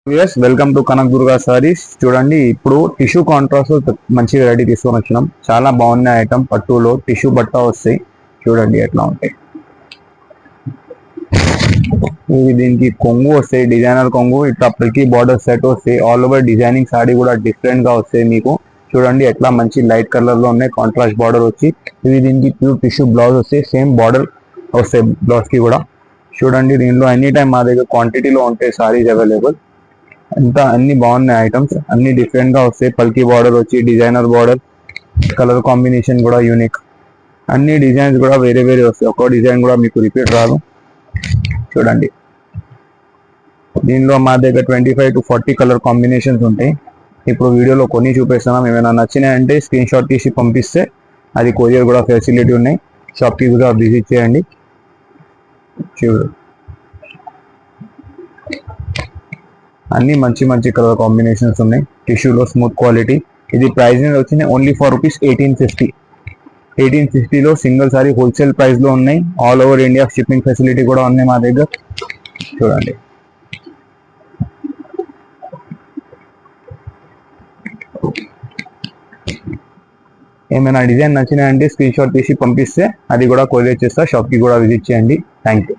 Yes welcome to Kanak Durga saris. చూడండి, ఇప్పుడు tissue contrast మంచి వెరైటీ తీసుకొని వచ్చినాం. చాలా బాగున్నాయి ఐటమ్. పట్టులో టిష్యూ బట్ట వస్తాయి. చూడండి ఎట్లా ఉంటాయి. ఇది దీనికి కొంగు వస్తాయి, డిజైనర్ కొంగు. ఇట్లా ప్రతి బార్డర్ సెట్ వస్తాయి. ఆల్ ఓవర్ డిజైనింగ్ సారీ కూడా డిఫరెంట్ గా వస్తాయి మీకు. చూడండి ఎట్లా మంచి లైట్ కలర్ లో ఉన్నాయి. కాంట్రాస్ట్ బార్డర్ వచ్చి ఇది దీనికి ప్యూర్ టిష్యూ బ్లౌజ్ వస్తాయి. సేమ్ బార్డర్ వస్తాయి బ్లౌజ్ కి కూడా. చూడండి దీనిలో ఎనీ టైం మా దగ్గర క్వాంటిటీలో ఉంటాయి సారీస్ అవైలబుల్. అంతా అన్ని బాగున్నాయి ఐటమ్స్. అన్ని డిఫరెంట్ గా వస్తాయి. పల్కీ బార్డర్ వచ్చి డిజైనర్ బార్డర్, కలర్ కాంబినేషన్ కూడా యూనిక్. అన్ని డిజైన్స్ కూడా వేరే వేరే వస్తాయి. ఒక్కో డిజైన్ కూడా మీకు రిపీట్ రాదు. చూడండి దీనిలో మా దగ్గర 25 to 40 కలర్ కాంబినేషన్స్ ఉంటాయి. ఇప్పుడు వీడియోలో కొన్ని చూపిస్తున్నాం. ఏమైనా నచ్చినాయంటే స్క్రీన్ షాట్ తీసి పంపిస్తే అది కొరియర్ కూడా ఫెసిలిటీ ఉన్నాయి. షాప్కి కూడా విజిట్ చేయండి. చూడు అన్ని మంచి మంచి కలర్ కాంబినేషన్స్ ఉన్నాయి. టిష్యూలో స్మూత్ క్వాలిటీ. ఇది ప్రైజింగ్ వచ్చింది ఓన్లీ ఫర్ రూపీస్ 1850. 1850లో సింగిల్ సారీ హోల్సేల్ ప్రైస్ లో ఉన్నాయి. All over India shipping facility కూడా ఉన్నాయి మా దగ్గర. చూడండి ఏమైనా డిజైన్ నచ్చినాయంటే స్క్రీన్ షాట్ తీసి పంపిస్తే అది కూడా కొరియర్ చేస్తా. షాప్కి కూడా విజిట్ చేయండి. Thank you.